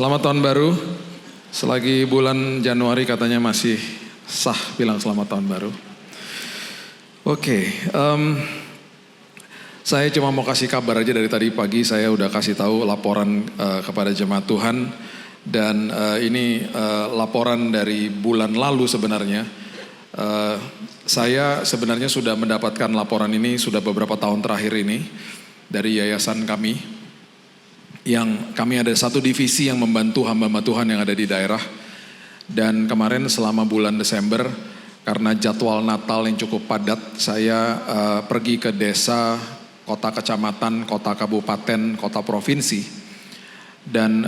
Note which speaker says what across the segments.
Speaker 1: Selamat tahun baru. Selagi bulan Januari katanya masih sah bilang selamat tahun baru. Oke, saya cuma mau kasih kabar aja dari tadi pagi. Saya udah kasih tahu laporan kepada jemaat Tuhan. Dan ini laporan dari bulan lalu sebenarnya. Saya sebenarnya sudah mendapatkan laporan ini sudah beberapa tahun terakhir ini dari yayasan kami. Yang kami ada satu divisi yang membantu hamba-hamba Tuhan yang ada di daerah. Dan kemarin selama bulan Desember, karena jadwal Natal yang cukup padat, saya pergi ke desa, kota kecamatan, kota kabupaten, kota provinsi. Dan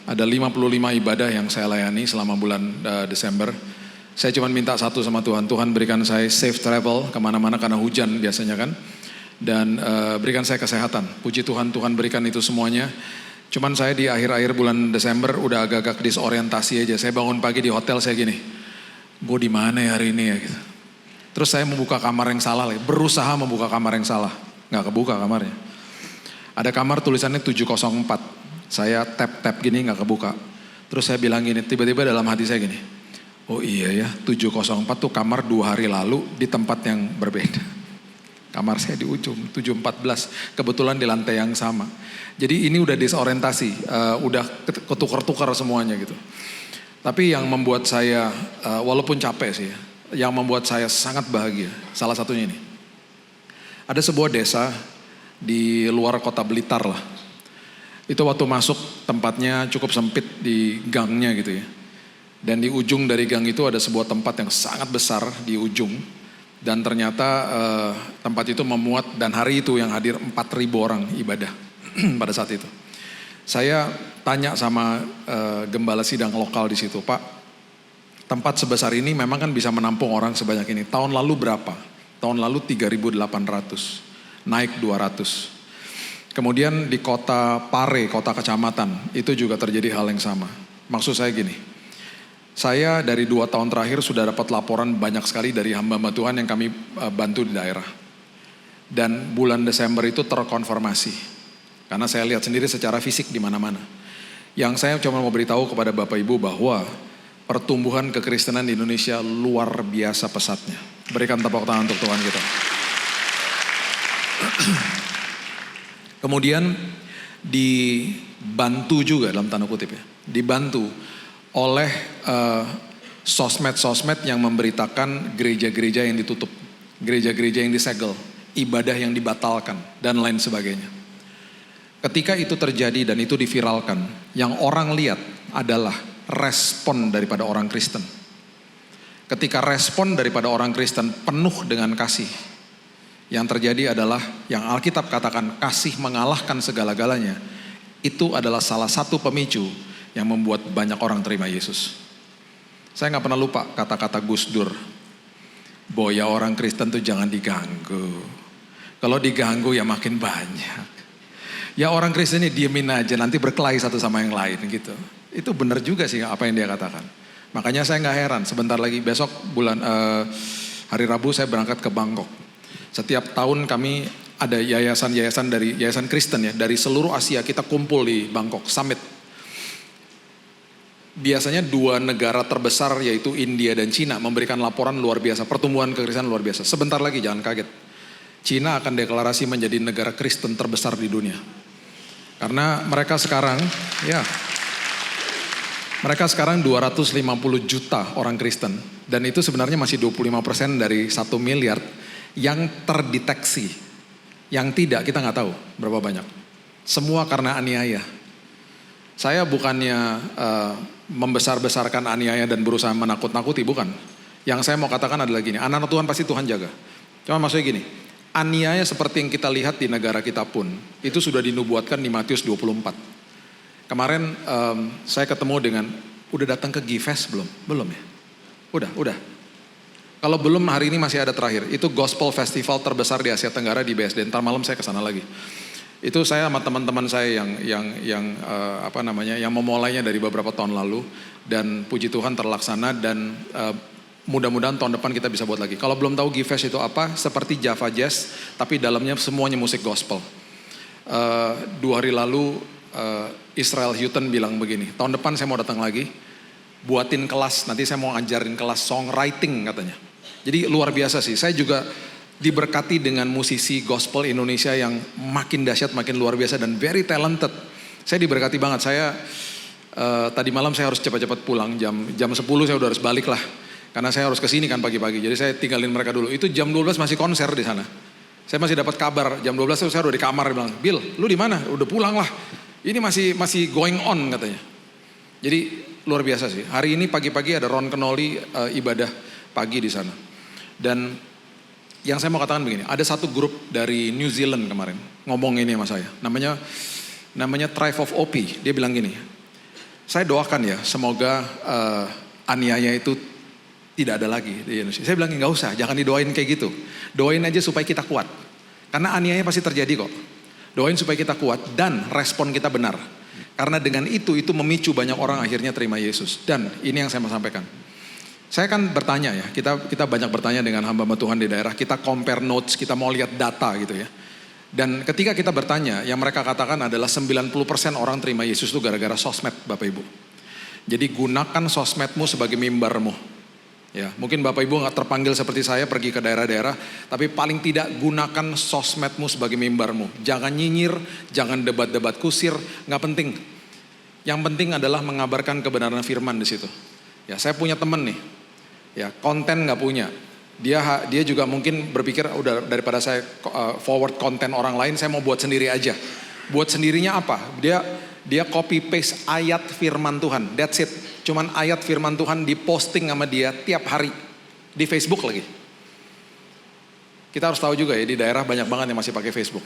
Speaker 1: ada 55 ibadah yang saya layani selama bulan Desember. Saya cuma minta satu sama Tuhan, Tuhan berikan saya safe travel kemana-mana karena hujan biasanya kan. Dan berikan saya kesehatan. Puji Tuhan, Tuhan berikan itu semuanya. Cuman saya di akhir-akhir bulan Desember udah agak-agak disorientasi aja. Saya bangun pagi di hotel saya gini, gue di mana ya hari ini ya gitu. Terus saya membuka kamar yang salah, berusaha membuka kamar yang salah, nggak kebuka kamarnya. Ada kamar tulisannya 704, saya tap gini nggak kebuka. Terus saya bilang gini, tiba-tiba dalam hati saya gini, oh iya ya 704 tuh kamar 2 hari lalu di tempat yang berbeda. Kamar saya di ujung, 714, kebetulan di lantai yang sama. Jadi ini udah disorientasi, udah ketukar-tukar semuanya gitu. Tapi yang membuat saya, walaupun capek sih, yang membuat saya sangat bahagia, salah satunya ini. Ada sebuah desa di luar kota Blitar lah. Itu waktu masuk tempatnya cukup sempit di gangnya gitu ya. Dan di ujung dari gang itu ada sebuah tempat yang sangat besar di ujung. Dan ternyata tempat itu memuat dan hari itu yang hadir 4.000 orang ibadah pada saat itu. Saya tanya sama gembala sidang lokal di situ, Pak, tempat sebesar ini memang kan bisa menampung orang sebanyak ini. Tahun lalu berapa? Tahun lalu 3.800, naik 200. Kemudian di kota Pare, kota kecamatan, itu juga terjadi hal yang sama. Maksud saya gini, saya dari 2 tahun terakhir sudah dapat laporan banyak sekali dari hamba-hamba Tuhan yang kami bantu di daerah. Dan bulan Desember itu terkonfirmasi. Karena saya lihat sendiri secara fisik di mana-mana. Yang saya cuma mau beritahu kepada Bapak Ibu bahwa pertumbuhan kekristenan di Indonesia luar biasa pesatnya. Berikan tepuk tangan untuk Tuhan kita. Kemudian dibantu juga dalam tanda kutip ya. Dibantu oleh sosmed-sosmed yang memberitakan gereja-gereja yang ditutup, gereja-gereja yang disegel, ibadah yang dibatalkan, dan lain sebagainya. Ketika itu terjadi dan itu diviralkan, yang orang lihat adalah respon daripada orang Kristen. Ketika respon daripada orang Kristen penuh dengan kasih, yang terjadi adalah yang Alkitab katakan kasih mengalahkan segala-galanya. Itu adalah salah satu pemicu yang membuat banyak orang terima Yesus. Saya gak pernah lupa kata-kata Gus Dur. Boya orang Kristen tuh jangan diganggu. Kalau diganggu ya makin banyak. Ya orang Kristen ini diemin aja, nanti berkelahi satu sama yang lain gitu. Itu benar juga sih apa yang dia katakan. Makanya saya gak heran, sebentar lagi besok hari Rabu saya berangkat ke Bangkok. Setiap tahun kami ada yayasan-yayasan dari yayasan Kristen ya, dari seluruh Asia kita kumpul di Bangkok, summit. Biasanya 2 negara terbesar yaitu India dan Cina memberikan laporan luar biasa, pertumbuhan kekristenan luar biasa. Sebentar lagi jangan kaget, Cina akan deklarasi menjadi negara Kristen terbesar di dunia. Karena mereka sekarang 250 juta orang Kristen. Dan itu sebenarnya masih 25% dari 1 miliar yang terdeteksi. Yang tidak kita gak tahu berapa banyak. Semua karena aniaya. Saya bukannya membesar-besarkan aniaya dan berusaha menakut-nakuti, bukan. Yang saya mau katakan adalah gini, anak-anak Tuhan pasti Tuhan jaga. Cuma maksudnya gini, aniaya seperti yang kita lihat di negara kita pun, itu sudah dinubuatkan di Matius 24. Kemarin saya ketemu dengan, udah datang ke Gifes belum? Belum ya? Udah. Kalau belum hari ini masih ada terakhir, itu Gospel Festival terbesar di Asia Tenggara di BSD, ntar malam saya kesana lagi. Itu saya sama teman-teman saya yang memulainya dari beberapa tahun lalu dan puji Tuhan terlaksana dan mudah-mudahan tahun depan kita bisa buat lagi. Kalau belum tahu Gifes itu apa, seperti Java Jazz tapi dalamnya semuanya musik gospel. 2 hari lalu Israel Houghton bilang begini, tahun depan saya mau datang lagi, buatin kelas, nanti saya mau ngajarin kelas songwriting katanya. Jadi luar biasa sih, saya juga diberkati dengan musisi gospel Indonesia yang makin dahsyat, makin luar biasa dan very talented. Saya diberkati banget, saya tadi malam saya harus cepat-cepat pulang, jam 10 saya udah harus balik lah. Karena saya harus kesini kan pagi-pagi, jadi saya tinggalin mereka dulu. Itu jam 12 masih konser di sana. Saya masih dapat kabar, jam 12 itu saya udah di kamar, dia bilang, Bill, lu di mana? Udah pulang lah. Ini masih going on katanya. Jadi luar biasa sih. Hari ini pagi-pagi ada Ron Kenoli ibadah pagi di sana. Dan yang saya mau katakan begini, ada satu grup dari New Zealand kemarin ngomong ini sama saya. Namanya Tribe of Opie. Dia bilang gini, saya doakan ya semoga aniaya itu tidak ada lagi di Indonesia. Saya bilang nggak usah, jangan didoain kayak gitu. Doain aja supaya kita kuat. Karena aniaya pasti terjadi kok. Doain supaya kita kuat dan respon kita benar. Karena dengan itu memicu banyak orang akhirnya terima Yesus. Dan ini yang saya mau sampaikan. Saya kan bertanya ya, kita banyak bertanya dengan hamba-hamba Tuhan di daerah. Kita compare notes, kita mau lihat data gitu ya. Dan ketika kita bertanya, yang mereka katakan adalah 90% orang terima Yesus itu gara-gara sosmed Bapak Ibu. Jadi gunakan sosmedmu sebagai mimbarmu. Ya, mungkin Bapak Ibu gak terpanggil seperti saya pergi ke daerah-daerah, tapi paling tidak gunakan sosmedmu sebagai mimbarmu. Jangan nyinyir, jangan debat-debat kusir, gak penting. Yang penting adalah mengabarkan kebenaran firman di situ. Ya, saya punya temen nih, ya konten gak punya. Dia juga mungkin berpikir udah daripada saya forward konten orang lain, saya mau buat sendiri aja. Buat sendirinya apa? Dia copy paste ayat firman Tuhan, that's it. Cuman ayat firman Tuhan diposting sama dia tiap hari di Facebook lagi. Kita harus tahu juga ya di daerah banyak banget yang masih pakai Facebook.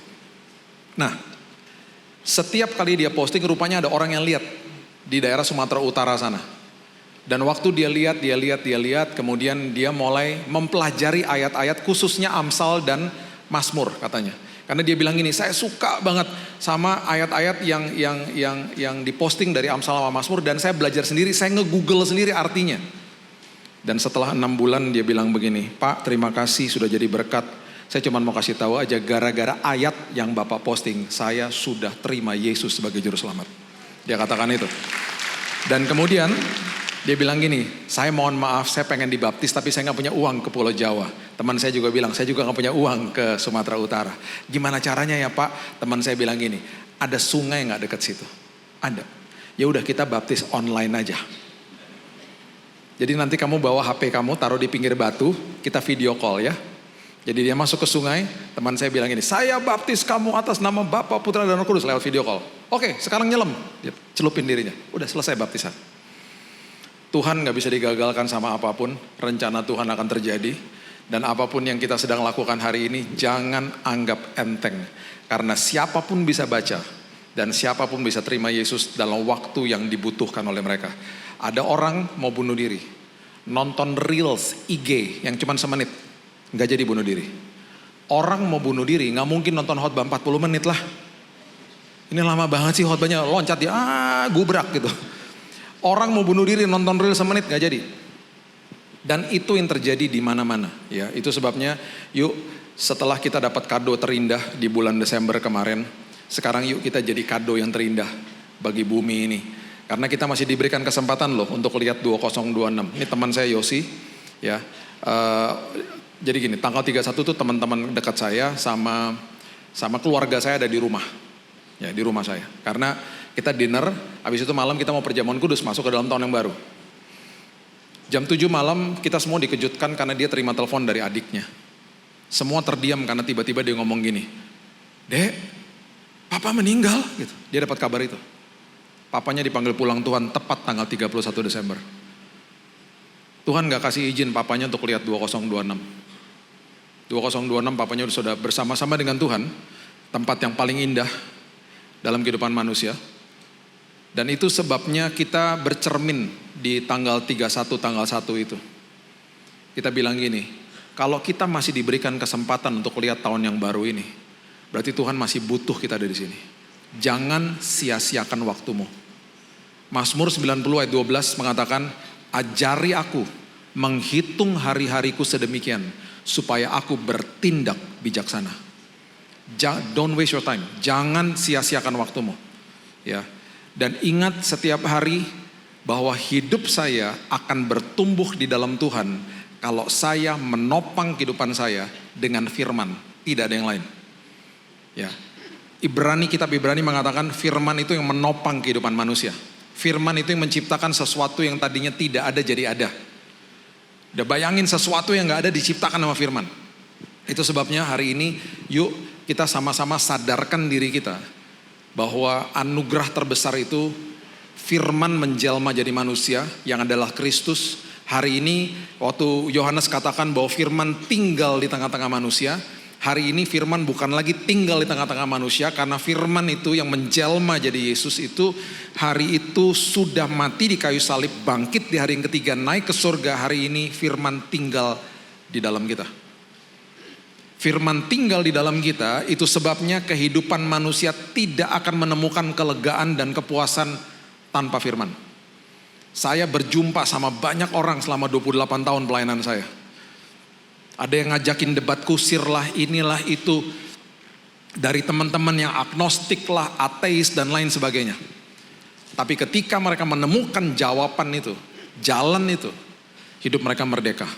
Speaker 1: Nah, setiap kali dia posting rupanya ada orang yang lihat di daerah Sumatera Utara sana. Dan waktu dia lihat, kemudian dia mulai mempelajari ayat-ayat khususnya Amsal dan Mazmur katanya. Karena dia bilang gini, saya suka banget sama ayat-ayat yang diposting dari Amsal sama Mazmur dan saya belajar sendiri, saya nge-google sendiri artinya. Dan setelah 6 bulan dia bilang begini, Pak terima kasih sudah jadi berkat. Saya cuma mau kasih tahu aja gara-gara ayat yang Bapak posting, saya sudah terima Yesus sebagai juru selamat. Dia katakan itu. Dan kemudian dia bilang gini, saya mohon maaf saya pengen dibaptis tapi saya gak punya uang ke Pulau Jawa. Teman saya juga bilang, saya juga gak punya uang ke Sumatera Utara. Gimana caranya ya Pak? Teman saya bilang gini, ada sungai gak dekat situ? Ada. Ya udah kita baptis online aja. Jadi nanti kamu bawa HP kamu taruh di pinggir batu, kita video call ya. Jadi dia masuk ke sungai, teman saya bilang gini, saya baptis kamu atas nama Bapa, Putra dan Roh Kudus lewat video call. Oke, sekarang nyelam. Dia celupin dirinya, udah selesai baptisan. Tuhan gak bisa digagalkan sama apapun, rencana Tuhan akan terjadi. Dan apapun yang kita sedang lakukan hari ini, jangan anggap enteng. Karena siapapun bisa baca, dan siapapun bisa terima Yesus dalam waktu yang dibutuhkan oleh mereka. Ada orang mau bunuh diri, nonton Reels IG yang cuma semenit, gak jadi bunuh diri. Orang mau bunuh diri, gak mungkin nonton khotbah 40 menit lah. Ini lama banget sih khotbahnya, loncat dia, gubrak gitu. Orang mau bunuh diri nonton reel semenit gak jadi. Dan itu yang terjadi di mana-mana. Ya, itu sebabnya yuk setelah kita dapat kado terindah di bulan Desember kemarin, sekarang yuk kita jadi kado yang terindah bagi bumi ini. Karena kita masih diberikan kesempatan loh untuk lihat 2026. Ini teman saya Yosi, ya. Jadi gini, tanggal 31 tuh teman-teman dekat saya sama keluarga saya ada di rumah. Ya, di rumah saya. Karena kita dinner, habis itu malam kita mau perjamuan kudus masuk ke dalam tahun yang baru. Jam 7 malam kita semua dikejutkan karena dia terima telepon dari adiknya. Semua terdiam karena tiba-tiba dia ngomong gini, Dek, Papa meninggal gitu. Dia dapat kabar itu. Papanya dipanggil pulang Tuhan tepat tanggal 31 Desember. Tuhan gak kasih izin papanya untuk lihat 2026. 2026 papanya sudah bersama-sama dengan Tuhan, tempat yang paling indah dalam kehidupan manusia. Dan itu sebabnya kita bercermin di tanggal 31 tanggal 1 itu. Kita bilang gini, kalau kita masih diberikan kesempatan untuk lihat tahun yang baru ini, berarti Tuhan masih butuh kita dari sini. Jangan sia-siakan waktumu. Mazmur 90 ayat 12 mengatakan, ajari aku menghitung hari-hariku sedemikian, supaya aku bertindak bijaksana. Don't waste your time. Jangan sia-siakan waktumu. Ya. Dan ingat setiap hari bahwa hidup saya akan bertumbuh di dalam Tuhan kalau saya menopang kehidupan saya dengan firman, tidak ada yang lain. Ya. Kitab Ibrani mengatakan firman itu yang menopang kehidupan manusia. Firman itu yang menciptakan sesuatu yang tadinya tidak ada jadi ada. Udah bayangin sesuatu yang gak ada diciptakan sama firman. Itu sebabnya hari ini yuk kita sama-sama sadarkan diri kita bahwa anugerah terbesar itu firman menjelma jadi manusia yang adalah Kristus. Hari ini waktu Yohanes katakan bahwa firman tinggal di tengah-tengah manusia, hari ini firman bukan lagi tinggal di tengah-tengah manusia, karena firman itu yang menjelma jadi Yesus itu hari itu sudah mati di kayu salib, bangkit di hari yang ketiga, naik ke surga. Hari ini firman tinggal di dalam kita. Firman tinggal di dalam kita, itu sebabnya kehidupan manusia tidak akan menemukan kelegaan dan kepuasan tanpa firman. Saya berjumpa sama banyak orang selama 28 tahun pelayanan saya. Ada yang ngajakin debat kusir lah, inilah itu. Dari teman-teman yang agnostik lah, ateis dan lain sebagainya. Tapi ketika mereka menemukan jawaban itu, jalan itu, hidup mereka merdeka.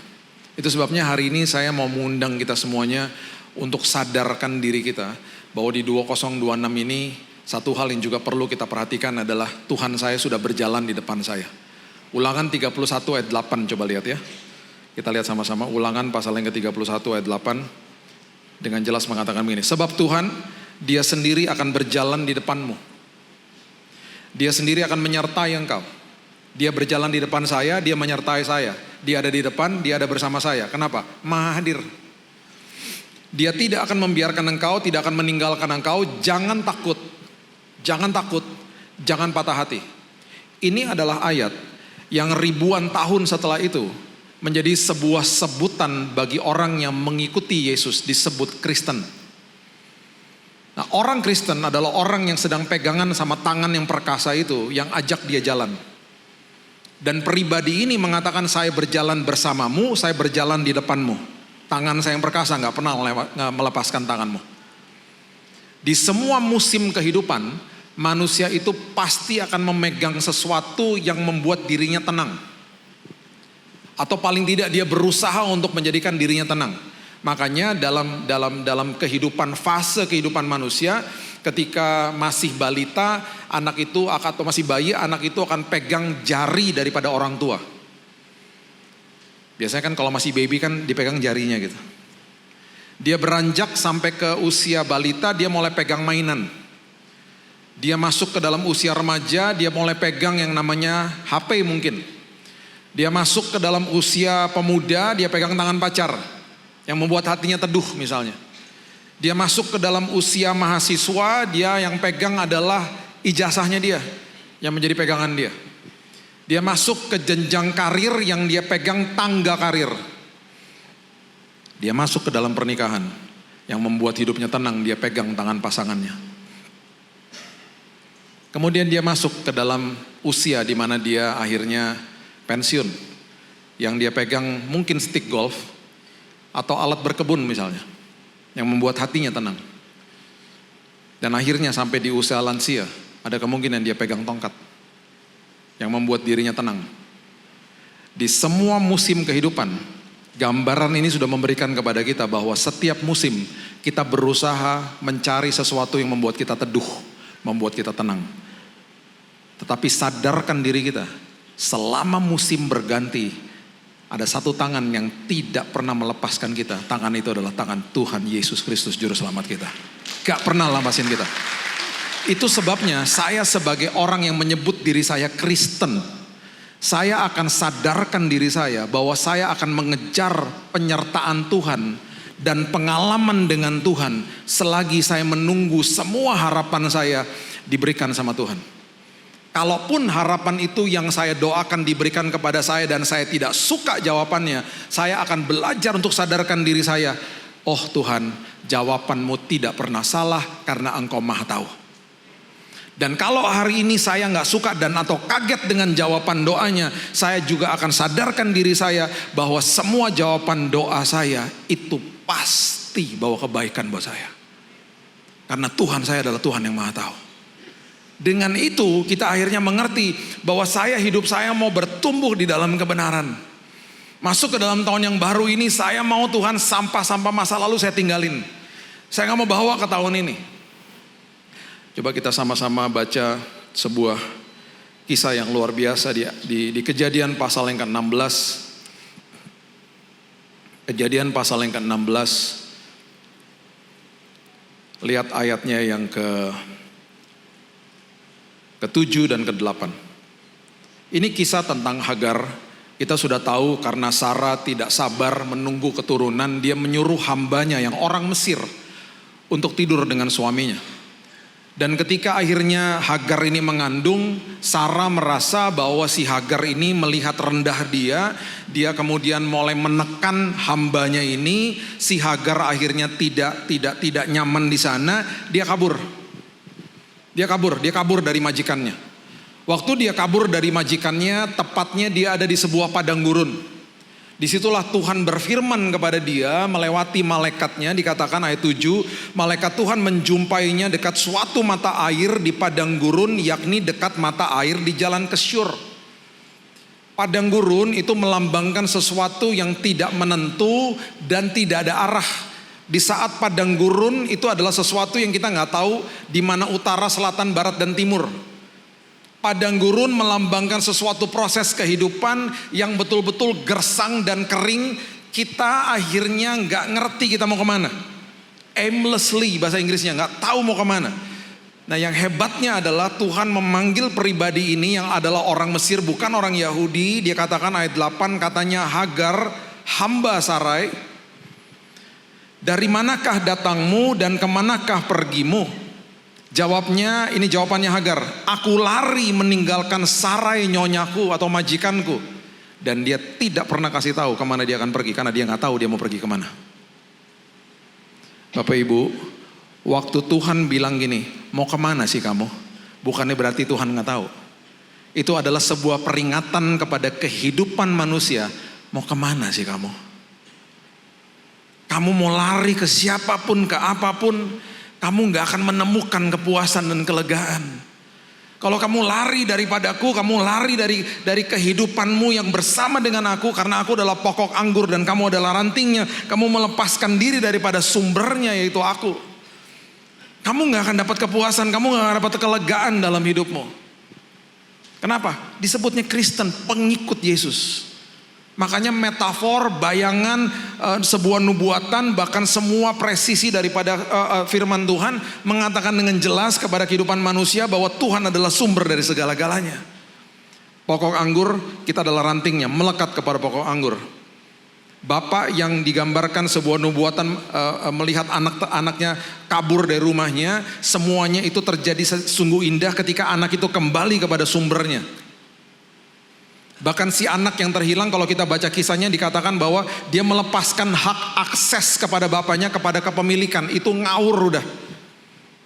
Speaker 1: Itu sebabnya hari ini saya mau mengundang kita semuanya untuk sadarkan diri kita bahwa di 2026 ini satu hal yang juga perlu kita perhatikan adalah Tuhan saya sudah berjalan di depan saya. Ulangan 31 ayat 8 coba lihat ya. Kita lihat sama-sama Ulangan pasal yang ke-31 ayat 8 dengan jelas mengatakan begini. Sebab Tuhan dia sendiri akan berjalan di depanmu. Dia sendiri akan menyertai engkau. Dia berjalan di depan saya, dia menyertai saya. Dia ada di depan, dia ada bersama saya. Kenapa? Maha hadir. Dia tidak akan membiarkan engkau, tidak akan meninggalkan engkau. Jangan takut, jangan takut, jangan patah hati. Ini adalah ayat yang ribuan tahun setelah itu menjadi sebuah sebutan bagi orang yang mengikuti Yesus, disebut Kristen. Nah, orang Kristen adalah orang yang sedang pegangan sama tangan yang perkasa itu, yang ajak dia jalan. Dan pribadi ini mengatakan saya berjalan bersamamu, saya berjalan di depanmu. Tangan saya yang perkasa gak pernah melepaskan tanganmu. Di semua musim kehidupan, manusia itu pasti akan memegang sesuatu yang membuat dirinya tenang. Atau paling tidak dia berusaha untuk menjadikan dirinya tenang. Makanya dalam kehidupan, fase kehidupan manusia, ketika masih balita, anak itu atau masih bayi, anak itu akan pegang jari daripada orang tua. Biasanya kan kalau masih baby kan dipegang jarinya gitu. Dia beranjak sampai ke usia balita, dia mulai pegang mainan. Dia masuk ke dalam usia remaja, dia mulai pegang yang namanya HP mungkin. Dia masuk ke dalam usia pemuda, dia pegang tangan pacar yang membuat hatinya teduh misalnya. Dia masuk ke dalam usia mahasiswa, dia yang pegang adalah ijazahnya dia, yang menjadi pegangan dia. Dia masuk ke jenjang karir yang dia pegang tangga karir. Dia masuk ke dalam pernikahan yang membuat hidupnya tenang, dia pegang tangan pasangannya. Kemudian dia masuk ke dalam usia di mana dia akhirnya pensiun, yang dia pegang mungkin stick golf atau alat berkebun misalnya, yang membuat hatinya tenang. Dan akhirnya sampai di usia lansia, ada kemungkinan dia pegang tongkat, yang membuat dirinya tenang. Di semua musim kehidupan, gambaran ini sudah memberikan kepada kita bahwa setiap musim kita berusaha mencari sesuatu yang membuat kita teduh, membuat kita tenang. Tetapi sadarkan diri kita, selama musim berganti, ada satu tangan yang tidak pernah melepaskan kita. Tangan itu adalah tangan Tuhan Yesus Kristus Juru Selamat kita. Gak pernah lepasin kita. Itu sebabnya saya sebagai orang yang menyebut diri saya Kristen, saya akan sadarkan diri saya bahwa saya akan mengejar penyertaan Tuhan dan pengalaman dengan Tuhan selagi saya menunggu semua harapan saya diberikan sama Tuhan. Kalaupun harapan itu yang saya doakan diberikan kepada saya dan saya tidak suka jawabannya, saya akan belajar untuk sadarkan diri saya, oh Tuhan, jawabanmu tidak pernah salah karena Engkau Maha Tahu. Dan kalau hari ini saya gak suka dan atau kaget dengan jawaban doanya, saya juga akan sadarkan diri saya bahwa semua jawaban doa saya itu pasti bawa kebaikan buat saya. Karena Tuhan saya adalah Tuhan yang Maha Tahu. Dengan itu kita akhirnya mengerti bahwa hidup saya mau bertumbuh di dalam kebenaran. Masuk ke dalam tahun yang baru ini, saya mau Tuhan sampah-sampah masa lalu saya tinggalin. Saya gak mau bawa ke tahun ini. Coba kita sama-sama baca sebuah kisah yang luar biasa di Kejadian pasal yang ke-16. Kejadian pasal yang ke-16. Lihat ayatnya yang ke-7 dan ke-8. Ini kisah tentang Hagar. Kita sudah tahu karena Sarah tidak sabar menunggu keturunan, dia menyuruh hambanya yang orang Mesir untuk tidur dengan suaminya. Dan ketika akhirnya Hagar ini mengandung, Sarah merasa bahwa si Hagar ini melihat rendah dia kemudian mulai menekan hambanya ini. Si Hagar akhirnya tidak nyaman di sana, dia kabur. Dia kabur dari majikannya. Waktu dia kabur dari majikannya, tepatnya dia ada di sebuah padang gurun. Disitulah Tuhan berfirman kepada dia melewati malaikatnya, dikatakan ayat 7, malaikat Tuhan menjumpainya dekat suatu mata air di padang gurun, yakni dekat mata air di jalan ke Syur. Padang gurun itu melambangkan sesuatu yang tidak menentu dan tidak ada arah. Di saat padang gurun itu adalah sesuatu yang kita nggak tahu di mana utara, selatan, barat, dan timur. Padang gurun melambangkan sesuatu proses kehidupan yang betul-betul gersang dan kering. Kita akhirnya nggak ngerti kita mau kemana. Aimlessly bahasa Inggrisnya, nggak tahu mau kemana. Nah yang hebatnya adalah Tuhan memanggil pribadi ini yang adalah orang Mesir, bukan orang Yahudi. Dia katakan ayat 8, katanya, Hagar, hamba Sarai, dari manakah datangmu dan kemanakah pergimu? Jawabnya, ini jawabannya Hagar, aku lari meninggalkan Sarai nyonyaku atau majikanku. Dan dia tidak pernah kasih tahu kemana dia akan pergi, karena dia gak tahu dia mau pergi kemana. Bapak Ibu, waktu Tuhan bilang gini, mau kemana sih kamu? Bukannya berarti Tuhan gak tahu. Itu adalah sebuah peringatan kepada kehidupan manusia. Mau kemana sih kamu? Kamu mau lari ke siapapun, ke apapun, kamu gak akan menemukan kepuasan dan kelegaan. Kalau kamu lari daripadaku, kamu lari dari kehidupanmu yang bersama dengan aku, karena aku adalah pokok anggur dan kamu adalah rantingnya. Kamu melepaskan diri daripada sumbernya, yaitu aku. Kamu gak akan dapat kepuasan, kamu gak akan dapat kelegaan dalam hidupmu. Kenapa? Disebutnya Kristen, pengikut Yesus. Makanya metafor, bayangan, sebuah nubuatan, bahkan semua presisi daripada firman Tuhan mengatakan dengan jelas kepada kehidupan manusia bahwa Tuhan adalah sumber dari segala-galanya. Pokok anggur, kita adalah rantingnya, melekat kepada pokok anggur. Bapak yang digambarkan sebuah nubuatan melihat anak-anaknya kabur dari rumahnya, semuanya itu terjadi sungguh indah ketika anak itu kembali kepada sumbernya. Bahkan si anak yang terhilang, kalau kita baca kisahnya dikatakan bahwa dia melepaskan hak akses kepada bapaknya, kepada kepemilikan. Itu ngawur udah.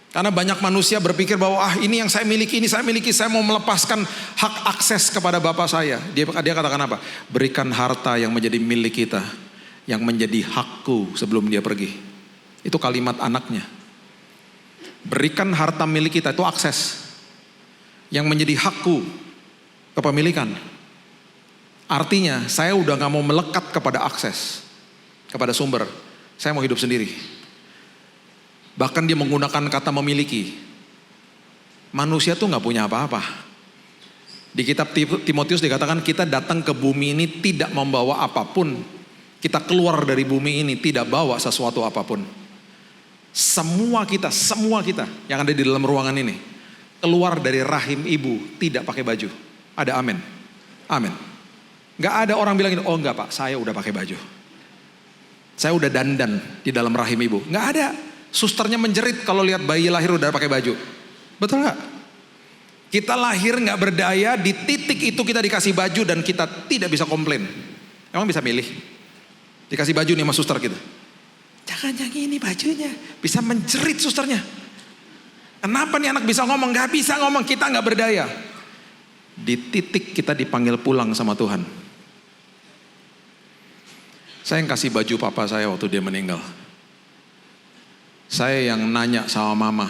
Speaker 1: Karena banyak manusia berpikir bahwa ini yang saya miliki, saya mau melepaskan hak akses kepada bapak saya. Dia katakan apa? Berikan harta yang menjadi milik kita, yang menjadi hakku sebelum dia pergi. Itu kalimat anaknya. Berikan harta milik kita, itu akses. Yang menjadi hakku, kepemilikan. Artinya saya udah gak mau melekat kepada akses, kepada sumber. Saya mau hidup sendiri. Bahkan dia menggunakan kata memiliki. Manusia tuh gak punya apa-apa. Di kitab Timotius dikatakan kita datang ke bumi ini tidak membawa apapun. Kita keluar dari bumi ini tidak bawa sesuatu apapun. Semua kita yang ada di dalam ruangan ini keluar dari rahim ibu tidak pakai baju. Ada amin? Amin. Gak ada orang bilang, oh enggak pak, saya udah pakai baju. Saya udah dandan di dalam rahim ibu. Gak ada. Susternya menjerit kalau lihat bayi lahir udah pakai baju. Betul gak? Kita lahir gak berdaya, di titik itu kita dikasih baju dan kita tidak bisa komplain. Emang bisa milih? Dikasih baju nih sama suster gitu. Jangan yang ini bajunya. Bisa menjerit susternya. Kenapa nih anak bisa ngomong? Gak bisa ngomong, kita gak berdaya. Di titik kita dipanggil pulang sama Tuhan. Saya yang kasih baju papa saya waktu dia meninggal. Saya yang nanya sama mama,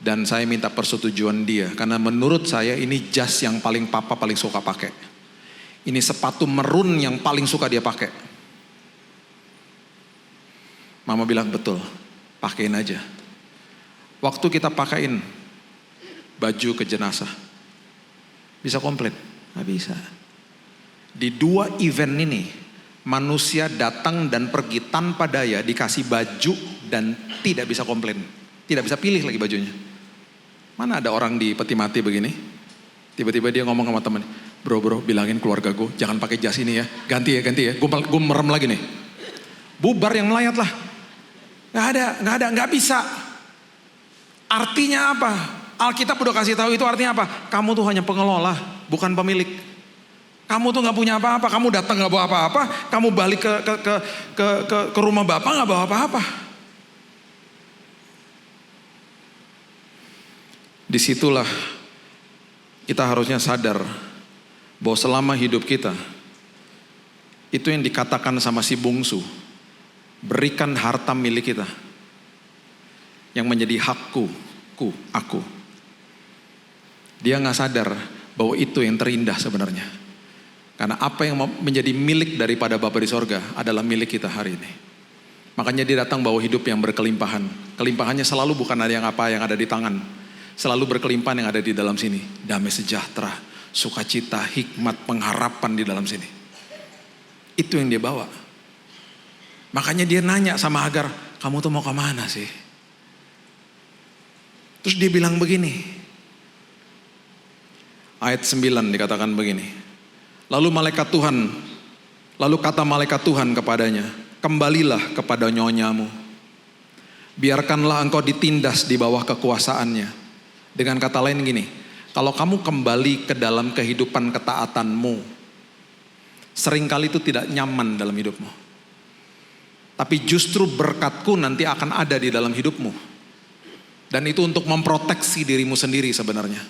Speaker 1: Dan saya minta persetujuan dia, karena menurut saya ini jas yang paling papa paling suka pakai. Ini sepatu merun yang paling suka dia pakai. Mama bilang betul, pakein aja. Waktu kita pakein baju ke jenazah, bisa komplit? Nggak bisa. Di 2 event ini, manusia datang dan pergi tanpa daya, dikasih baju dan tidak bisa komplain. Tidak bisa pilih lagi bajunya. Mana ada orang di peti mati begini, tiba-tiba dia ngomong sama temen, bro bilangin keluarga gue jangan pakai jas ini ya, ganti ya, gue merem lagi nih. Bubar yang melayat lah. Nggak bisa. Artinya apa? Alkitab udah kasih tahu itu artinya apa? Kamu tuh hanya pengelola, bukan pemilik. Kamu tuh nggak punya apa-apa. Kamu datang nggak bawa apa-apa. Kamu balik ke rumah bapak nggak bawa apa-apa. Disitulah kita harusnya sadar bahwa selama hidup kita, itu yang dikatakan sama si bungsu, berikan harta milik kita yang menjadi hakku, aku. Dia gak sadar bahwa itu yang terindah sebenarnya. Karena apa yang menjadi milik daripada Bapa di sorga adalah milik kita hari ini. Makanya dia datang bawa hidup yang berkelimpahan. Kelimpahannya selalu bukan ada yang ada di tangan. Selalu berkelimpahan yang ada di dalam sini. Damai sejahtera, sukacita, hikmat, pengharapan di dalam sini. Itu yang dia bawa. Makanya dia nanya sama Hagar, kamu tuh mau kemana sih? Terus dia bilang begini. Ayat 9 dikatakan begini. Lalu kata malaikat Tuhan kepadanya, kembalilah kepada nyonyamu. Biarkanlah engkau ditindas di bawah kekuasaannya. Dengan kata lain gini, kalau kamu kembali ke dalam kehidupan ketaatanmu, seringkali itu tidak nyaman dalam hidupmu. Tapi justru berkatku nanti akan ada di dalam hidupmu. Dan itu untuk memproteksi dirimu sendiri sebenarnya.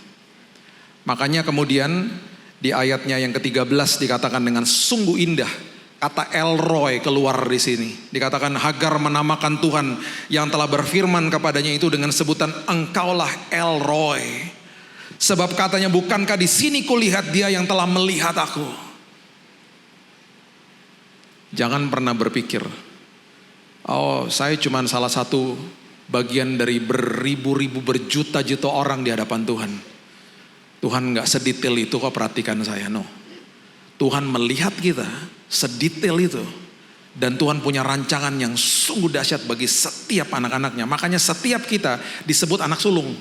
Speaker 1: Makanya kemudian di ayatnya yang ke-13 dikatakan dengan sungguh indah. Kata El Roi keluar di sini. Dikatakan Hagar menamakan Tuhan yang telah berfirman kepadanya itu dengan sebutan engkaulah El Roi. Sebab katanya bukankah di sini kulihat dia yang telah melihat aku. Jangan pernah berpikir, oh saya cuma salah satu bagian dari beribu-ribu berjuta-juta orang di hadapan Tuhan. Tuhan gak sedetail itu kok perhatikan saya, no. Tuhan melihat kita sedetail itu. Dan Tuhan punya rancangan yang sungguh dahsyat bagi setiap anak-anaknya. Makanya setiap kita disebut anak sulung.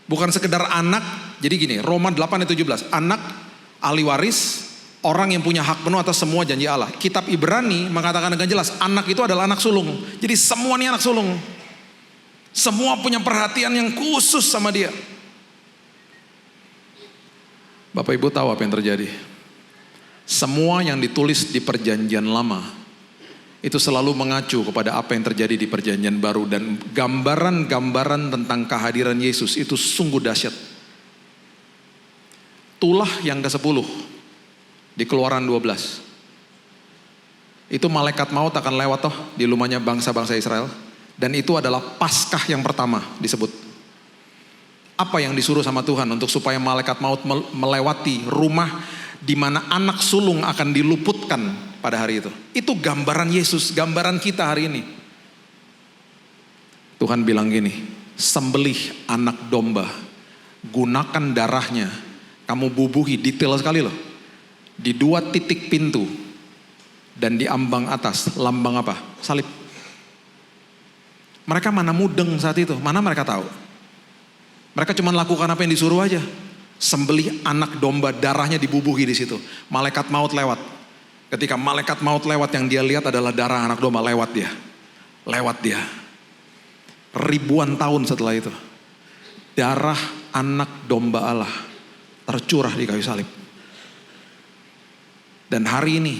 Speaker 1: Bukan sekedar anak. Jadi gini, Roma 8 ayat 17. Anak, ahli waris, orang yang punya hak penuh atas semua janji Allah. Kitab Ibrani mengatakan dengan jelas, anak itu adalah anak sulung. Jadi semua ini anak sulung. Semua punya perhatian yang khusus sama dia. Bapak Ibu tahu apa yang terjadi? Semua yang ditulis di perjanjian lama itu selalu mengacu kepada apa yang terjadi di perjanjian baru. Dan gambaran-gambaran tentang kehadiran Yesus itu sungguh dahsyat. Tulah yang ke-10 di Keluaran 12. Itu malaikat maut akan lewat toh di rumahnya bangsa-bangsa Israel. Dan itu adalah Paskah yang pertama disebut. Apa yang disuruh sama Tuhan untuk supaya malaikat maut melewati rumah di mana anak sulung akan diluputkan pada hari itu. Itu gambaran Yesus, gambaran kita hari ini. Tuhan bilang gini, sembelih anak domba, gunakan darahnya, kamu bubuhi, detail sekali loh. Di 2 titik pintu dan di ambang atas, lambang apa? Salib. Mereka mana mudeng saat itu, mana mereka tahu? Mereka cuma lakukan apa yang disuruh aja. Sembelih anak domba, darahnya dibubuhi di situ. Malaikat maut lewat. Ketika malaikat maut lewat, yang dia lihat adalah darah anak domba, lewat dia. Ribuan tahun setelah itu, darah anak domba Allah tercurah di kayu salib. Dan hari ini,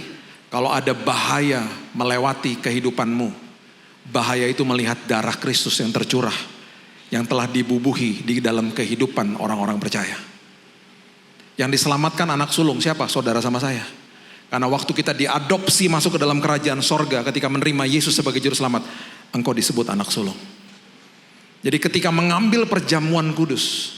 Speaker 1: kalau ada bahaya melewati kehidupanmu, bahaya itu melihat darah Kristus yang tercurah, yang telah dibubuhi di dalam kehidupan orang-orang percaya. Yang diselamatkan anak sulung siapa? Saudara sama saya. Karena waktu kita diadopsi masuk ke dalam kerajaan sorga, ketika menerima Yesus sebagai juru selamat, engkau disebut anak sulung. Jadi ketika mengambil perjamuan kudus,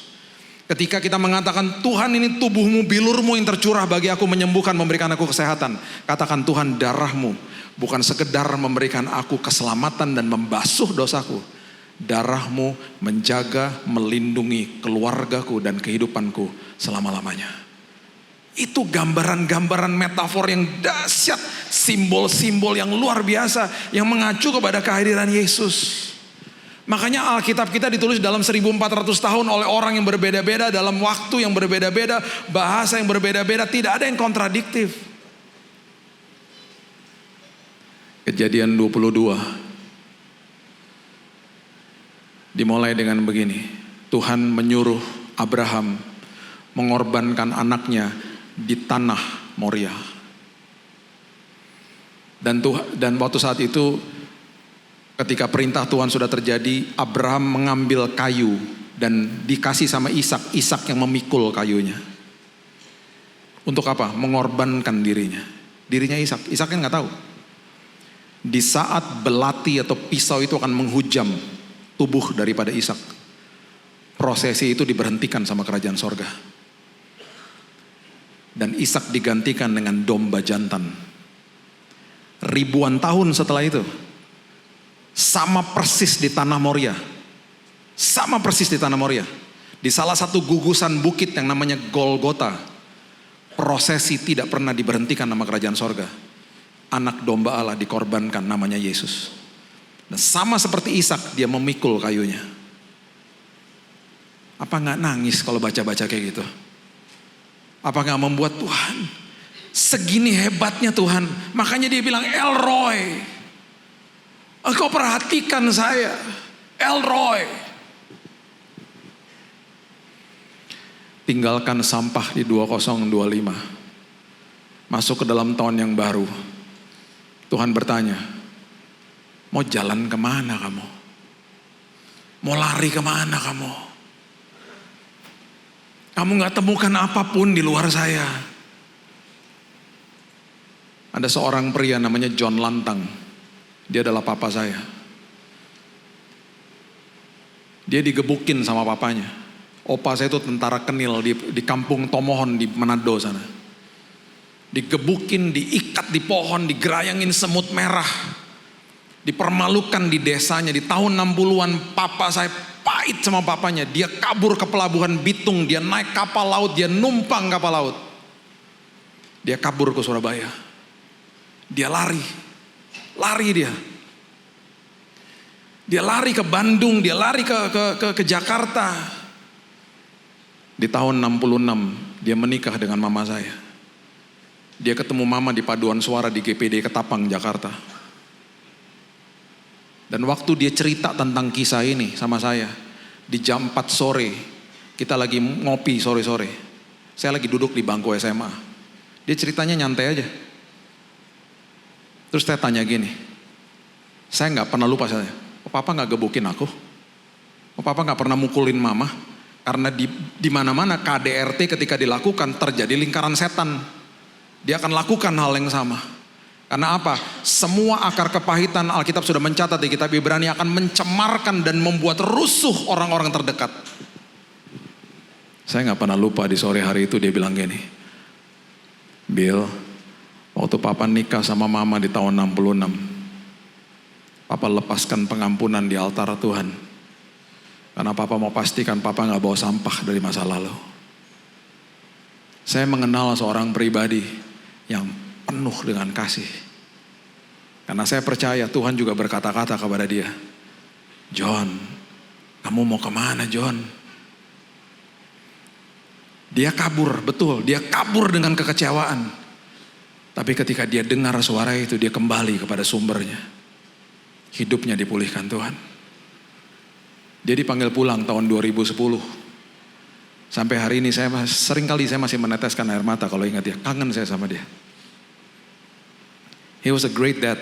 Speaker 1: ketika kita mengatakan Tuhan ini tubuhmu, bilurmu yang tercurah bagi aku, menyembuhkan, memberikan aku kesehatan. Katakan Tuhan, darahmu bukan sekedar memberikan aku keselamatan dan membasuh dosaku. Darahmu menjaga, melindungi keluargaku dan kehidupanku selama-lamanya. Itu gambaran-gambaran metafor yang dahsyat, simbol-simbol yang luar biasa yang mengacu kepada kehadiran Yesus. Makanya Alkitab kita ditulis dalam 1400 tahun oleh orang yang berbeda-beda, dalam waktu yang berbeda-beda, bahasa yang berbeda-beda, tidak ada yang kontradiktif. Kejadian 22 dimulai dengan begini. Tuhan menyuruh Abraham mengorbankan anaknya di tanah Moria. Dan waktu saat itu, ketika perintah Tuhan sudah terjadi, Abraham mengambil kayu dan dikasih sama Ishak. Ishak yang memikul kayunya. Untuk apa? Mengorbankan dirinya. Dirinya Ishak. Ishak kan nggak tahu. Di saat belati atau pisau itu akan menghujam tubuh daripada Ishak, prosesi itu diberhentikan sama kerajaan sorga. Dan Ishak digantikan dengan domba jantan. Ribuan tahun setelah itu, sama persis di tanah Moria. Sama persis di tanah Moria. Di salah satu gugusan bukit yang namanya Golgota. Prosesi tidak pernah diberhentikan nama kerajaan sorga. Anak domba Allah dikorbankan, namanya Yesus. Dan sama seperti Ishak, dia memikul kayunya. Apa gak nangis kalau baca-baca kayak gitu? Apa gak membuat Tuhan, segini hebatnya Tuhan. Makanya dia bilang, El Roy, engkau perhatikan saya, El Roy. Tinggalkan sampah di 2025. Masuk ke dalam tahun yang baru. Tuhan bertanya, mau jalan kemana kamu? Mau lari kemana kamu? Kamu gak temukan apapun di luar saya. Ada seorang pria namanya John Lantang. Dia adalah papa saya. Dia digebukin sama papanya. Opa saya itu tentara kenil di kampung Tomohon di Manado sana. Digebukin, diikat di pohon, digerayangin semut merah. Dipermalukan di desanya. Di tahun 60-an papa saya pahit sama papanya. Dia kabur ke pelabuhan Bitung. Dia naik kapal laut. Dia numpang kapal laut. Dia kabur ke Surabaya. Dia lari. Lari dia. Dia lari ke Bandung. Dia lari ke Jakarta. Di tahun 66 dia menikah dengan mama saya. Dia ketemu mama di paduan suara di GPD Ketapang, Jakarta. Dan waktu dia cerita tentang kisah ini sama saya, di jam 4 sore, kita lagi ngopi sore-sore. Saya lagi duduk di bangku SMA. Dia ceritanya nyantai aja. Terus saya tanya gini, saya gak pernah lupa saya, papa gak gebukin aku? Papa gak pernah mukulin mama? Karena di mana-mana KDRT ketika dilakukan terjadi lingkaran setan. Dia akan lakukan hal yang sama. Karena apa? Semua akar kepahitan Alkitab sudah mencatat di kitab Ibrani akan mencemarkan dan membuat rusuh orang-orang terdekat. Saya gak pernah lupa di sore hari itu dia bilang gini, Bill, waktu papa nikah sama mama di tahun 66, papa lepaskan pengampunan di altar Tuhan. Karena papa mau pastikan papa gak bawa sampah dari masa lalu. Saya mengenal seorang pribadi yang penuh dengan kasih. Karena saya percaya Tuhan juga berkata-kata kepada dia, John, kamu mau kemana John? Dia kabur, betul, dia kabur dengan kekecewaan. Tapi ketika dia dengar suara itu, dia kembali kepada sumbernya. Hidupnya dipulihkan Tuhan. Dia dipanggil pulang tahun 2010. Sampai hari ini seringkali saya masih meneteskan air mata kalau ingat dia. Kangen saya sama dia. He was a great dad.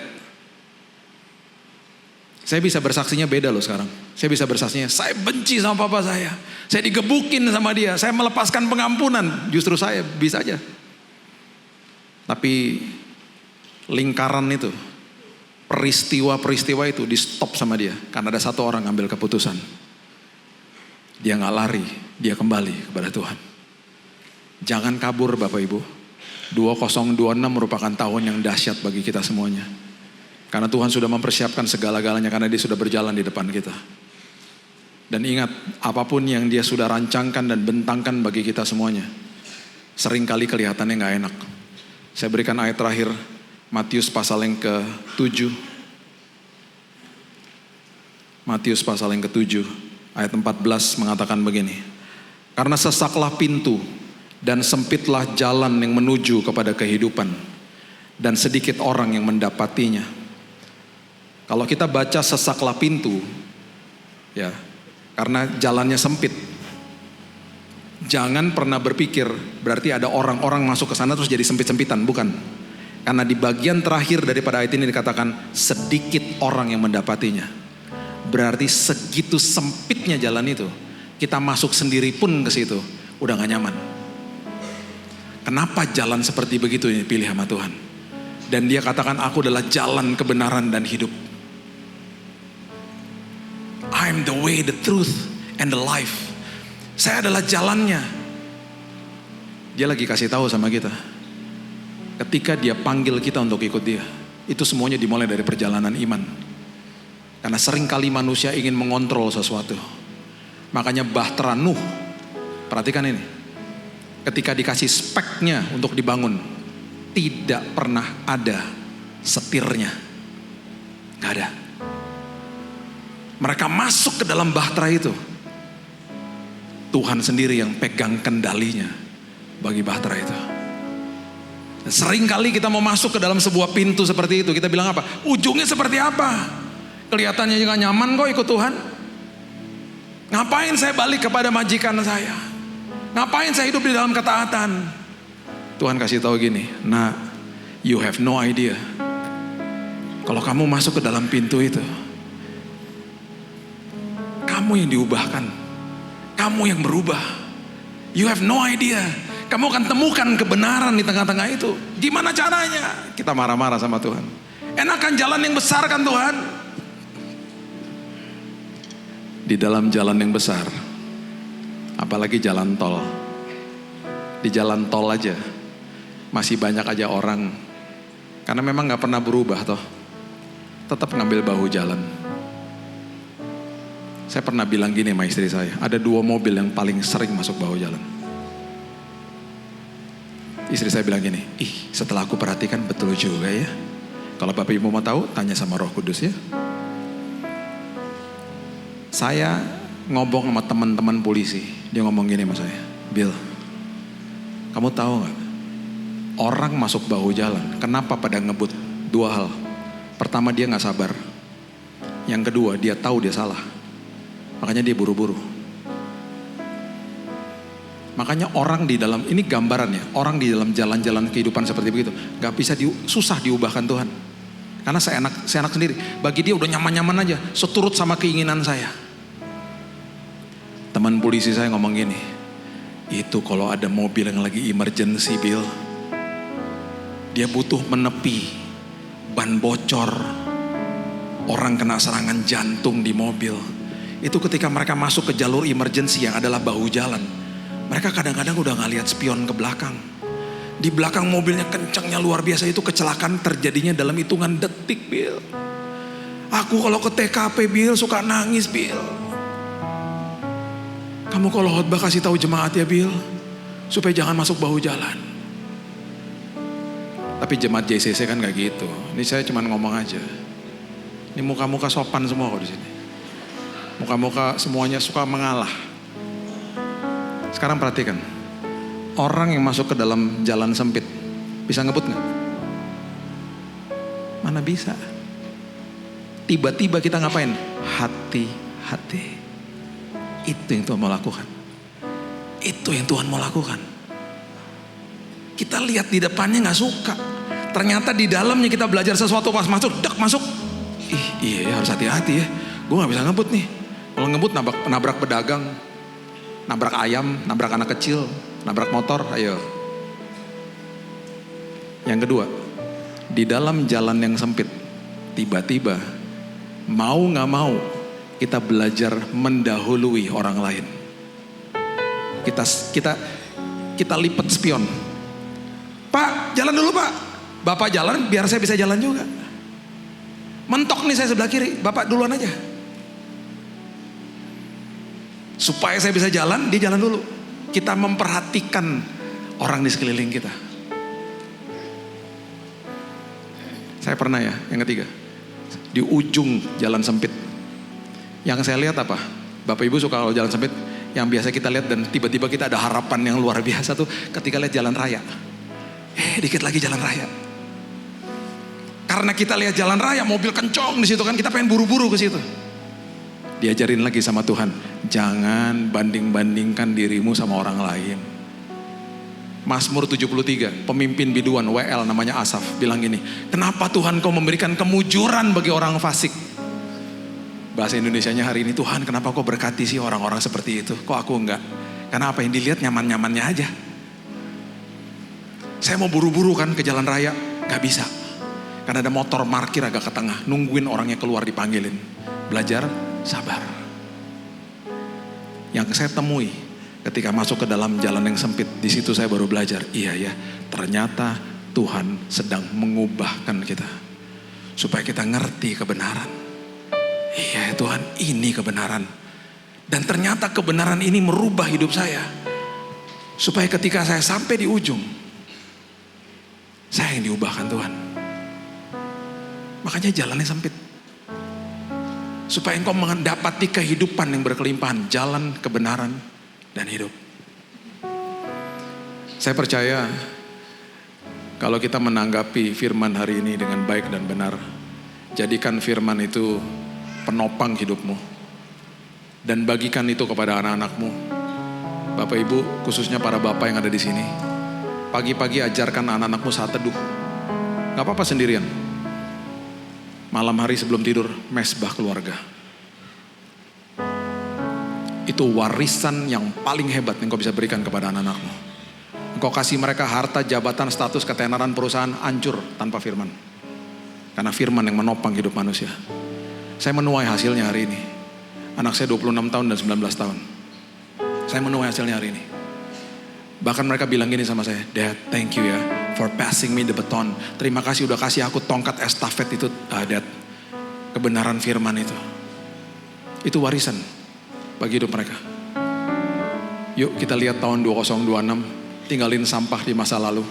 Speaker 1: Saya bisa bersaksinya beda loh sekarang. Saya bisa bersaksinya, saya benci sama papa saya. Saya digebukin sama dia. Saya melepaskan pengampunan. Justru saya bisa aja. Tapi lingkaran itu, peristiwa-peristiwa itu di stop sama dia. Karena ada satu orang ngambil keputusan. dia gak lari, dia kembali kepada Tuhan. Jangan kabur Bapak Ibu. 2026 merupakan tahun yang dahsyat bagi kita semuanya. Karena Tuhan sudah mempersiapkan segala-galanya, karena dia sudah berjalan di depan kita. Dan ingat, apapun yang dia sudah rancangkan dan bentangkan bagi kita semuanya, seringkali kelihatannya gak enak. Saya berikan ayat terakhir, Matius pasal yang ke-7. Matius pasal yang ke-7, ayat 14 mengatakan begini. Karena sesaklah pintu dan sempitlah jalan yang menuju kepada kehidupan, dan sedikit orang yang mendapatinya. Kalau kita baca sesaklah pintu, ya, karena jalannya sempit. Jangan pernah berpikir berarti ada orang-orang masuk ke sana terus jadi sempit-sempitan, bukan. Karena di bagian terakhir daripada ayat ini dikatakan sedikit orang yang mendapatinya. Berarti segitu sempitnya jalan itu, kita masuk sendiri pun ke situ udah gak nyaman. Kenapa jalan seperti begitu ini pilih sama Tuhan? Dan dia katakan, aku adalah jalan kebenaran dan hidup. I'm the way, the truth, and the life. Saya adalah jalannya. Dia lagi kasih tahu sama kita. Ketika dia panggil kita untuk ikut dia, itu semuanya dimulai dari perjalanan iman. Karena seringkali manusia ingin mengontrol sesuatu. Makanya Bahtera Nuh, perhatikan ini. Ketika dikasih speknya untuk dibangun, tidak pernah ada setirnya. Gak ada. Mereka masuk ke dalam bahtera itu. Tuhan sendiri yang pegang kendalinya bagi bahtera itu. Dan seringkali kita mau masuk ke dalam sebuah pintu seperti itu, kita bilang apa? Ujungnya seperti apa? Kelihatannya juga nyaman kok ikut Tuhan. Ngapain saya balik kepada majikan saya? Ngapain saya hidup di dalam ketaatan? Tuhan kasih tahu gini, nah, you have no idea. Kalau kamu masuk ke dalam pintu itu, kamu yang diubahkan, kamu yang berubah. You have no idea. Kamu akan temukan kebenaran di tengah-tengah itu. Gimana caranya? Kita marah-marah sama Tuhan. Enakan jalan yang besar kan Tuhan? Di dalam jalan yang besar, apalagi jalan tol. Di jalan tol aja masih banyak aja orang, karena memang gak pernah berubah toh, tetap ngambil bahu jalan. Saya pernah bilang gini sama istri saya, ada 2 mobil yang paling sering masuk bahu jalan. Istri saya bilang gini, setelah aku perhatikan betul juga ya. Kalau Bapak Ibu mau tahu, tanya sama Roh Kudus ya. Saya ngomong sama teman-teman polisi, dia ngomong gini sama saya, Bill, kamu tahu gak? Orang masuk bahu jalan, kenapa pada ngebut? 2 hal. Pertama, dia gak sabar. Yang kedua, dia tahu dia salah. Makanya dia buru-buru. Makanya orang di dalam, ini gambarannya, orang di dalam jalan-jalan kehidupan seperti begitu, gak bisa susah diubahkan Tuhan. Karena seenak sendiri. Bagi dia udah nyaman-nyaman aja, seturut sama keinginan saya. Teman polisi saya ngomong gini, itu kalau ada mobil yang lagi emergency, Bill, dia butuh menepi, ban bocor, orang kena serangan jantung di mobil. Itu ketika mereka masuk ke jalur emergency yang adalah bahu jalan, mereka kadang-kadang udah gak lihat spion ke belakang. Di belakang mobilnya kencangnya luar biasa, itu kecelakaan terjadinya dalam hitungan detik, Bill. Aku kalau ke TKP, Bill, suka nangis, Bill. Kamu kalau khotbah kasih tahu jemaat ya, Bill, supaya jangan masuk bahu jalan. Tapi jemaat JCC kan gak gitu. Ini saya cuma ngomong aja. Ini muka-muka sopan semua kok di sini. Muka-muka semuanya suka mengalah. Sekarang perhatikan, orang yang masuk ke dalam jalan sempit bisa ngebut gak? Mana bisa. Tiba-tiba kita ngapain? Hati-hati. Itu yang Tuhan mau lakukan. Itu yang Tuhan mau lakukan. Kita lihat di depannya gak suka. Ternyata di dalamnya kita belajar sesuatu, pas masuk, masuk. Iya harus hati-hati ya. Gue gak bisa ngebut nih. Kalau ngebut nabrak pedagang, nabrak ayam, nabrak anak kecil, nabrak motor, ayo. Yang kedua, di dalam jalan yang sempit, tiba-tiba mau gak mau kita belajar mendahului orang lain. Kita lipat spion. Pak, jalan dulu Pak. Bapak jalan biar saya bisa jalan juga. Mentok nih saya sebelah kiri, Bapak duluan aja. Supaya saya bisa jalan, dia jalan dulu. Kita memperhatikan orang di sekeliling kita. Saya pernah ya, yang ketiga, di ujung jalan sempit. Yang saya lihat apa? Bapak Ibu suka kalau jalan sempit, yang biasa kita lihat dan tiba-tiba kita ada harapan yang luar biasa tuh ketika lihat jalan raya. Dikit lagi jalan raya. Karena kita lihat jalan raya, mobil kencong di situ kan, kita pengen buru-buru ke situ. Diajarin lagi sama Tuhan, jangan banding-bandingkan dirimu sama orang lain. Mazmur 73, pemimpin biduan WL namanya Asaf bilang gini, kenapa Tuhan kau memberikan kemujuran bagi orang fasik? Bahasa Indonesianya hari ini, Tuhan kenapa kau berkati sih orang-orang seperti itu? Kok aku enggak? Karena apa yang dilihat nyaman-nyamannya aja. Saya mau buru-buru kan ke jalan raya, gak bisa. Karena ada motor parkir agak ke tengah, nungguin orangnya keluar dipanggilin. Belajar sabar. Yang saya temui ketika masuk ke dalam jalan yang sempit, di situ saya baru belajar, iya ya, ternyata Tuhan sedang mengubahkan kita supaya kita ngerti kebenaran. Iya ya Tuhan, ini kebenaran. Dan ternyata kebenaran ini merubah hidup saya. Supaya ketika saya sampai di ujung, saya yang diubahkan Tuhan. Makanya jalannya sempit. Supaya engkau mendapati kehidupan yang berkelimpahan, jalan kebenaran dan hidup. Saya percaya kalau kita menanggapi firman hari ini dengan baik dan benar, jadikan firman itu penopang hidupmu dan bagikan itu kepada anak-anakmu. Bapak Ibu, khususnya para bapak yang ada di sini, pagi-pagi ajarkan anak-anakmu saat teduh. Gak apa-apa sendirian. Malam hari sebelum tidur, mesbah keluarga. Itu warisan yang paling hebat yang kau bisa berikan kepada anak-anakmu. Engkau kasih mereka harta, jabatan, status, ketenaran perusahaan hancur tanpa firman. Karena firman yang menopang hidup manusia. Saya menuai hasilnya hari ini. Anak saya 26 tahun dan 19 tahun. Saya menuai hasilnya hari ini. Bahkan mereka bilang gini sama saya, Dad, thank you ya for passing me the baton. Terima kasih udah kasih aku tongkat estafet itu, Dad. Kebenaran firman itu. Itu warisan bagi hidup mereka. Yuk kita lihat tahun 2026, tinggalin sampah di masa lalu.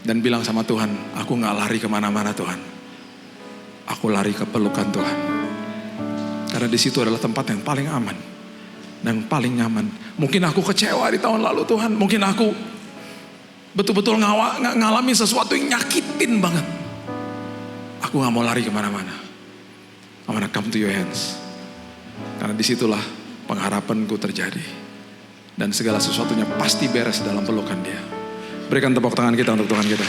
Speaker 1: Dan bilang sama Tuhan, aku gak lari kemana-mana Tuhan. Aku lari ke pelukan Tuhan. Karena di situ adalah tempat yang paling aman. Dan paling nyaman. Mungkin aku kecewa di tahun lalu Tuhan. Mungkin aku betul-betul ngalami sesuatu yang nyakitin banget. Aku gak mau lari kemana-mana. I wanna come to your hands. Karena disitulah pengharapanku terjadi. Dan segala sesuatunya pasti beres dalam pelukan Dia. Berikan tepuk tangan kita untuk Tuhan kita.